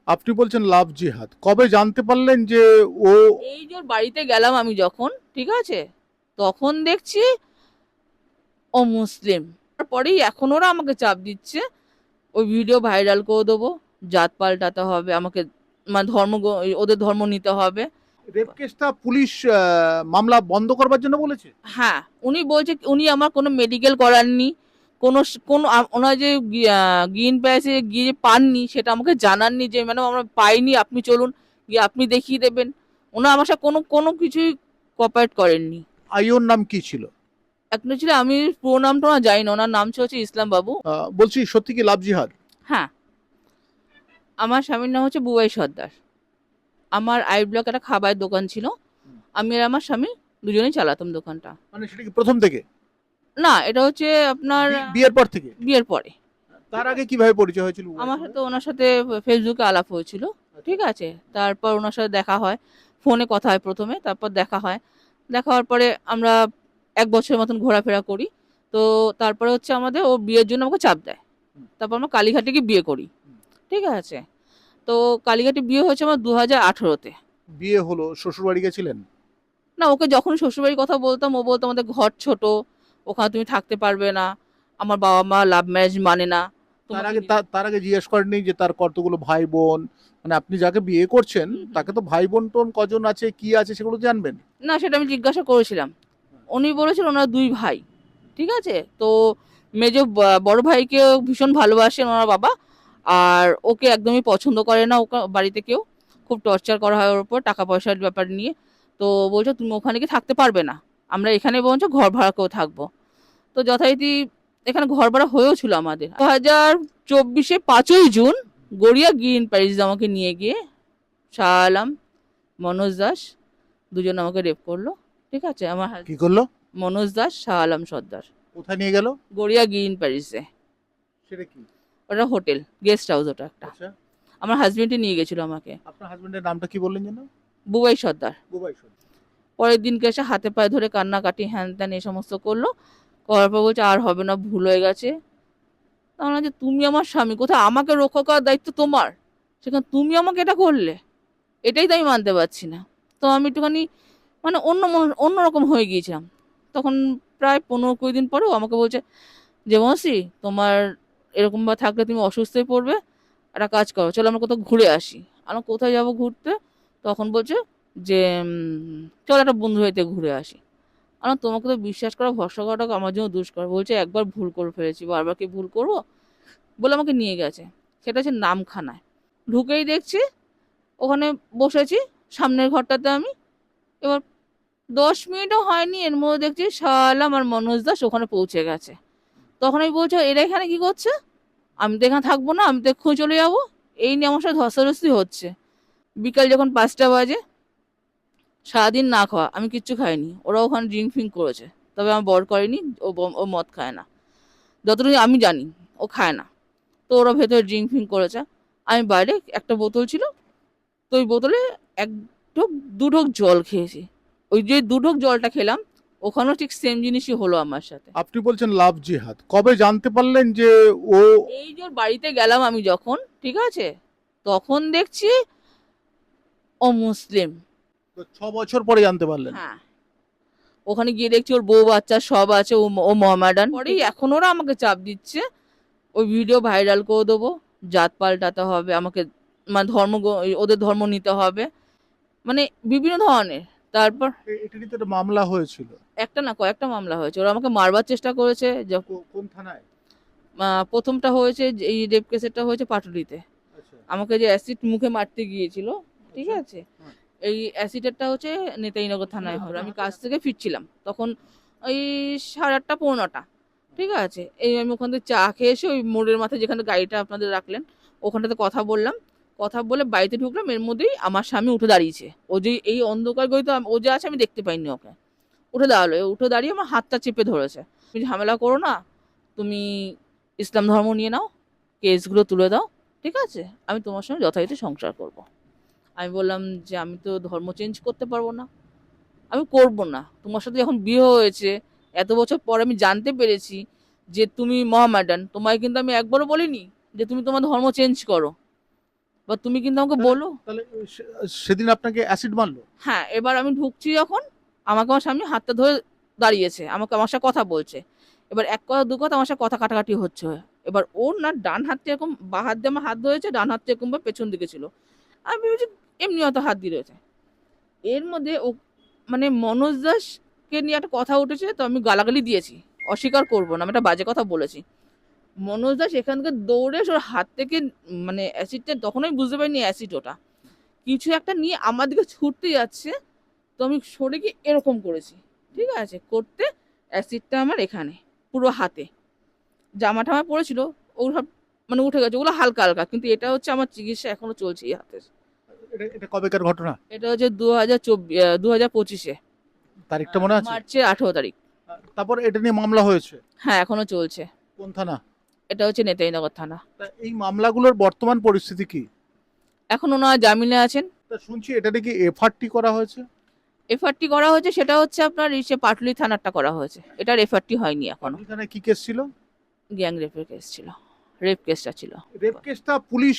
আপনি বলছেন লাভ জিহাদ, কবে জানতে পারলেন যে ও? এই যে ওর বাড়িতে গেলাম আমি যখন, ঠিক আছে, তখন দেখছি ও মুসলিম। তারপরেই এখন ওরা আমাকে চাপ দিচ্ছে, ওই ভিডিও ভাইরাল করে দেবো, জাত পাল্টাতে হবে আমাকে, মানে ওদের ধর্ম নিতে হবে। রেপ কেসটা পুলিশ মামলা বন্ধ করবার জন্য বলেছে? হ্যাঁ, উনি বলছে উনি আমার কোনো মেডিকেল করাননি, কোনো ওনার যে গ্রিন প্যাসে গিয়ে পাননি সেটা আমাকে জানাননি যে ম্যাডাম আমরা পাইনি, আপনি চলুন গিয়ে আপনি দেখিয়ে দেবেন। ওনা আমার সাথে কোনো কোনো কিছুই কোঅপারেট করেননি। আইওর নাম কি ছিল? অ্যাকচুয়ালি আমি পুরো নামটা ওনার জানি না, ওনার নাম হচ্ছে ইসলাম বাবু। বলছি সত্যি কি লাভ জিহাদ? হ্যাঁ, আমার স্বামীর নাম হচ্ছে বুবাই সর্দার। আমার আই ব্লক একটা খাবারের দোকান ছিল, আমি আর আমার স্বামী দুজনেই চালাতাম দোকানটা। মানে সেটা কি প্রথম থেকে? না, এটা হচ্ছে আপনার বিয়ের পর থেকে? বিয়ের পরে। তার ঠিক আগে আছে, কিভাবে পরিচয় হয়েছিল উভয়ের আমার সঙ্গে? সাথে ওনার সাথে ফেসবুকে আলাপ হয়েছিল। আচ্ছা। ঠিক আছে, তারপর ওনার সাথে দেখা হয়, ফোনে কথা হয় প্রথমে, তারপর দেখা হয়। দেখা হওয়ার পরে আমরা 1 বছরের মতন ঘোরাফেরা করি। তো তারপরে হচ্ছে আমাদের ও বিয়ের জন্য আমাকে চাপ দেয়। হুম, তারপর আমরা কালীঘাটে গিয়ে বিয়ে করি। হুম। ঠিক আছে, তো কালীঘাটে বিয়ে হয়েছে আমার 2018-তে। বিয়ে হলো, শ্বশুর বাড়ি গেছিলেন? না, ওকে যখন শ্বশুরবাড়ির কথা বলতাম ও বলতো আমাদের ঘর ছোট, ওখানে তুমি থাকতে পারবে না, আমার বাবা মা লাভ ম্যারেজ মানে না, তার তোমাকে আগে তার আগে জিজ্ঞেস করেননি যে তার কতগুলো ভাই বোন? মানে আপনি যাকে বিয়ে করছেন হুম হুম তাকে তো ভাই বোন টোন কজন আছে কি আছে সেগুলো তো জানবেন। না, সেটা আমি জিজ্ঞাসা করেছিলাম। উনি বলেছেন ওনার 2 ভাই। ঠিক আছে, তো বড় ভাইকে ভীষণ ভালোবাসেন ওনার বাবা, আর ওকে একদমই পছন্দ করে না ওকে বাড়িতে কেউ, খুব টর্চার করা হয় ওর উপর টাকা পয়সার ব্যাপার নিয়ে। তো বলছো তুমি ওখানে কি থাকতে পারবে না, আমরা এখানে বরঞ্চ ঘর ভাড়া করে থাকবো। তো যথারীতি এখানে ঘর ভাড়া হয়েও ছিল আমাদের 2024-এ 5ই জুন গড়িয়া গ্রিন প্যারিস আমাকে নিয়ে গিয়ে শাহ আলম, মনোজ দাস, দুজন আমাকে রেপ করলো। ঠিক আছে, আমার কি করলো? মনোজ দাস, শাহ আলম সর্দার। কোথায় নিয়ে গেল? গড়িয়া গ্রিন প্যারিসে। সেটা কি? ওটা হোটেল, গেস্ট হাউস ওটা একটা। আচ্ছা। আমার হাজবেন্ডই নিয়ে গেছিল আমাকে। আপনার হাজবেন্ডের নামটা কি বললেন যেন? বুবাই সর্দার। বুবাই সরকার। পরের দিনকে এসে হাতে পায়ে ধরে কান্নাকাটি হ্যান ত্যান এই সমস্ত করলো। করার পর বলছে আর হবে না, ভুল হয়ে গেছে। তাহলে যে তুমি আমার স্বামী, কোথায় আমাকে রক্ষা করার দায়িত্ব তোমার, সেখানে তুমি আমাকে এটা করলে, এটাই তো আমি মানতে পারছি না। তো আমি একটুখানি মানে অন্যরকম হয়ে গিয়েছিলাম তখন। প্রায় 15-20 দিন পরেও আমাকে বলছে যে মৌসি তোমার এরকম বা থাকলে তুমি অসুস্থ হয়ে পড়বে, একটা কাজ করো, চলো আমরা কোথাও ঘুরে আসি। আমরা কোথায় যাব ঘুরতে? তখন বলছে যে চল একটা বন্ধু বাড়িতে ঘুরে আসি। আমার তোমাকে তো বিশ্বাস করা ভরসা করাটা আমার জন্য দুষ্কর। বলছে একবার ভুল করে ফেলেছি, বারবার কি ভুল করবো, বলে আমাকে নিয়ে গেছে। সেটা হচ্ছে নামখানায়। ঢুকেই দেখছি ওখানে বসেছি সামনের ঘরটাতে আমি। এবার 10 মিনিটও হয়নি, এর মধ্যে দেখছি শালা আমার মনোজ দাস ওখানে পৌঁছে গেছে। তখন আমি বলছি এরা এখানে কি করছে, আমি তো এখানে থাকবো না, আমি তো এক্ষুনি চলে যাবো। এই নিয়ে আমার সাথে ধস্তাধস্তি হচ্ছে। বিকাল যখন 5টা বাজে, সারাদিন না খাওয়া, আমি কিচ্ছু খাইনি, ওরা ওখানে ড্রিঙ্ক ফিঙ্ক করেছে। তবে আমার বর করেনি, ও মদ খায় না, যতটুকু আমি জানি ও খায় না। তো ওরা ভেতরে ড্রিঙ্ক ফিঙ্ক করেছে। আমি বাইরে একটা বোতল ছিল, তো ওই বোতলে এক ঢোক 2 ঢোক জল খেয়েছি। ওই যে 2 ঢোক জলটা খেলাম, ওখানেও ঠিক সেম জিনিসই হলো আমার সাথে। আপনি বলছেন লাভ জিহাদ, কবে জানতে পারলেন যে ও? এই যে ওর বাড়িতে গেলাম আমি যখন, ঠিক আছে, তখন দেখছি ও মুসলিম। 6 বছর পরে জানতে পারলেন? হ্যাঁ, ওখানে গিয়ে দেখছি ওর বউ বাচ্চা সব আছে, ও মহামাডান। পরেই এখন ওরা আমাকে চাপ দিচ্ছে, ওই ভিডিও ভাইরাল করে দেবো, জাত পাল্টাতে হবে আমাকে, মানে ওদের ধর্ম নিতে হবে, মানে বিভিন্ন ধরনের। তারপর এটা নিয়ে তো একটা মামলা হয়েছিল। একটা না কয়েকটা মামলা হয়েছে, ওরা আমাকে মারবার চেষ্টা করেছে। কোন থানায়? প্রথমটা হয়েছে এই রেপ কেসেরটা হয়েছে পাটুলিতে। আচ্ছা। আমাকে যে অ্যাসিড মুখে মারতে গিয়েছিল, ঠিক আচ্ছা। আছে, হ্যাঁ। এই অ্যাসিডেরটা হচ্ছে নেতাজিনগর থানায় হয়। আমি কাজ থেকে ফিরছিলাম তখন, ওই 8:30 পৌনে 9টা। ঠিক আছে, এই আমি ওখান থেকে চা খেয়ে এসে ওই মোড়ের মাথায় যেখানে গাড়িটা আপনাদের রাখলেন ওখানটাতে কথা বললাম। কথা বলে বাড়িতে ঢুকলাম, এর মধ্যেই আমার স্বামী উঠে দাঁড়িয়েছে। ও যে এই অন্ধকার গলিতে ও যে আছে আমি দেখতে পাইনি ওকে। উঠে দাঁড়ালো, উঠে দাঁড়িয়ে আমার হাতটা চেপে ধরেছে। তুমি ঝামেলা করো না, তুমি ইসলাম ধর্ম নিয়ে নাও, কেসগুলো তুলে দাও, ঠিক আছে, আমি তোমার সঙ্গে যথারীতি সংসার করব। আমি বললাম যে আমি তো ধর্ম চেঞ্জ করতে পারবো না, আমি করব না। তোমার সাথে যখন বিয়ে হয়েছে, এত বছর পর আমি জানতে পেরেছি যে তুমি মহামেডান, তোমায় কিন্তু আমি একবারও বলিনি যে তুমি তোমার ধর্ম চেঞ্জ করো। বা তুমি কিন্তু আমাকে তাহলে- বলো। তাহলে সেদিন আপনাকে অ্যাসিড মারলো? হ্যাঁ, এবার আমি ঢুকছি যখন, আমাকে আমার স্বামী হাতটা ধরে দাঁড়িয়েছে, আমাকে আমার সাথে কথা বলছে। এবার এক কথা দু কথা আমার সাথে কথা কাটাকাটি হচ্ছে। এবার ওর না ডান হাতটা এরকম, বাঁ হাত দিয়ে আমার হাত ধরেছে, ডান হাতটা এরকম ভাবে পেছন দিকে ছিল। আমি ভেবেছি এমনি হয়তো হাত দিয়ে রয়েছে। এর মধ্যে ও মানে মনোজ দাসকে নিয়ে একটা কথা উঠেছে, তো আমি গালাগালি দিয়েছি, অস্বীকার করবো না, আমি একটা বাজে কথা বলেছি। মনোজ দাস এখান থেকে দৌড়ে এসে ওর হাত থেকে মানে অ্যাসিডটা, তখন আমি বুঝতে পারিনি অ্যাসিড ওটা, কিছু একটা নিয়ে আমার দিকে ছুটতে যাচ্ছে। তো আমি সরে গিয়ে এরকম করেছি, ঠিক আছে, করতে অ্যাসিডটা আমার এখানে পুরো হাতে, জামা টামা পড়েছিল ওগুলো সব মানে উঠে গেছে, ওগুলো হালকা হালকা, কিন্তু এটা হচ্ছে আমার চিকিৎসা এখনো চলছে এই হাতের। এটা কবেকার ঘটনা? এটা হচ্ছে 2025-এ, তারিখটা মনে আছে? মার্চের 18 তারিখ। তারপর এটা নিয়ে মামলা হয়েছে? হ্যাঁ, এখনো চলছে। কোন থানা? এটা হচ্ছে নেতাজিনগর থানা। তা এই মামলাগুলোর বর্তমান পরিস্থিতি কি? এখন ওনারা জামিনে আছেন। তা শুনছি এটা নাকি এফআরটি করা হয়েছে। এফআরটি করা হয়েছে, সেটা হচ্ছে আপনার ইসে পাটুলি থানারটা করা হয়েছে, এটার এফআরটি হয়নি এখনো। পাটুলি থানায় কি কেস ছিল? গ্যাং রেপের কেস ছিল, রেপ কেসটা ছিল। রেপ কেসটা পুলিশ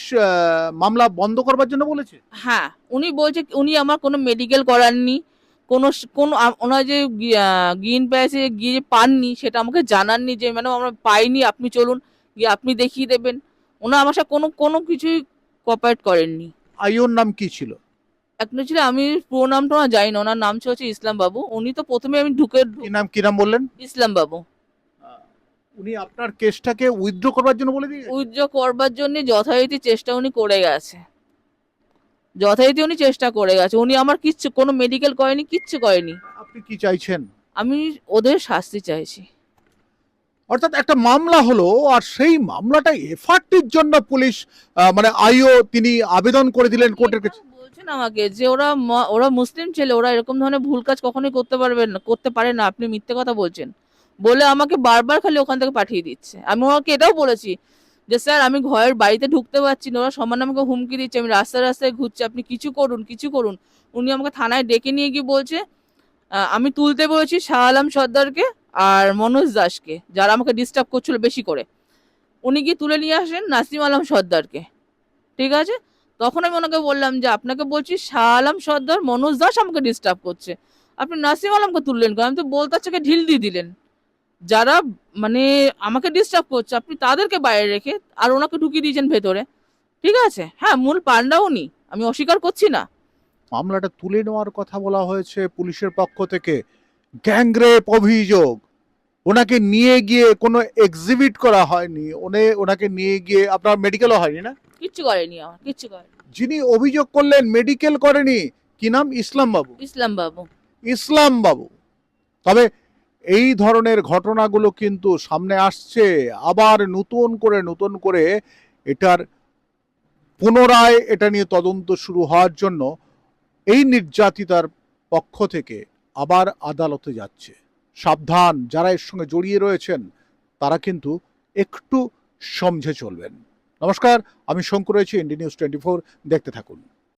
মামলা বন্ধ করবার জন্য বলেছে? হ্যাঁ, উনি বলছে উনি আমার কোনো মেডিকেল করাননি, কোনো ওনার যে গ্রিন প্যাসে গিয়ে পাননি সেটা আমাকে জানাননি, যে ম্যাডাম আমরা পাইনি, আপনি চলুন গিয়ে আপনি দেখিয়ে দেবেন। ওনা আমার সাথে কোনো কোনো কিছুই কোঅপারেট করেননি। আইওর নাম কি ছিল? অ্যাকচুয়ালি আমি পুরো নামটা ওনার জানি না, ওনার নাম ছিল হচ্ছে ইসলাম বাবু। উনি তো প্রথমে আমি কি নাম বললেন? ইসলাম বাবু। উনি আপনার কেসটাকে উইথড্র করবার জন্য বলে দিয়ে উইথড্র করবার জন্য যথারীতি চেষ্টা উনি করে গেছে, যথারীতি উনি চেষ্টা করে গেছে। উনি আমার কিচ্ছু কোনো মেডিকেল করেনি, কিচ্ছু করেনি। আপনি কি চাইছেন? আমি ওদের শাস্তি চাইছি। অর্থাৎ একটা মামলা হলো আর সেই মামলাটা এফআরটির জন্য পুলিশ মানে আইও তিনি আবেদন করে দিলেন কোর্টের কাছে। এটাও বলছেন আমাকে যে ওরা মুসলিম ছেলে, ওরা এরকম ধরনের ভুল কাজ কখনোই করতে পারবেন না, করতে পারে না, আপনি মিথ্যে কথা বলছেন বলে আমাকে বারবার খালি ওখান থেকে পাঠিয়ে দিচ্ছে। আমি ওকে এটাও বলেছি যে স্যার আমি ঘরের বাড়িতে ঢুকতে পারছি না, ওরা সমান আমাকে হুমকি দিচ্ছে, আমি রাস্তায় রাস্তায় ঘুরছি, আপনি কিছু করুন কিছু করুন। উনি আমাকে থানায় ডেকে নিয়ে গিয়ে বলছে আমি তুলতে বলেছি শাহ আলম সর্দারকে আর মনোজ দাসকে, যারা আমাকে ডিস্টার্ব করছিল বেশি করে। উনি গিয়ে তুলে নিয়ে আসেন নাসিম আলম সর্দারকে, ঠিক আছে। তখন আমি ওনাকে বললাম যে আপনাকে বলছি শাহ আলম সর্দার, মনোজ দাস আমাকে ডিস্টার্ব করছে, আপনি নাসিম আলমকে তুললেন কেন? আমি তো বলতাচ্ছে ঢিল দিয়ে দিলেন, যারা মানে আমাকে ডিস্টার্ব করছে আপনি তাদেরকে বাইরে রেখে আর ওনাকে ঢুকিয়ে দিয়েছেন ভেতরে, ঠিক আছে। হ্যাঁ, মূল পান্ডা উনি, আমি অস্বীকার করছি না। মামলাটা তুলে নেওয়ার কথা বলা হয়েছে পুলিশের পক্ষ থেকে। গ্যাংরেপ অভিযোগ, ওনাকে নিয়ে গিয়ে কোনো এক্সিবিট করা হয়নি, ওনাকে নিয়ে গিয়ে আপনার মেডিকেলও হয়নি না? কিচ্ছু করেনি, আমার কিচ্ছু করেনি। যিনি অভিযোগ করলেন মেডিকেল করেনি, কি নাম? ইসলাম বাবু। ইসলাম বাবু। ইসলাম বাবু। তবে এই ধরনের ঘটনাগুলো কিন্তু সামনে আসছে, আবার নতুন করে এটার পুনরায় এটা নিয়ে তদন্ত শুরু হওয়ার জন্য এই নির্যাতিতার পক্ষ থেকে আবার আদালতে যাচ্ছে। সাবধান, যারা এর সঙ্গে জড়িয়ে রয়েছেন তারা কিন্তু একটু সমঝে চলবেন। নমস্কার, আমি শঙ্কর রয়েছি, ইন্ডিয়া নিউজ 24, দেখতে থাকুন।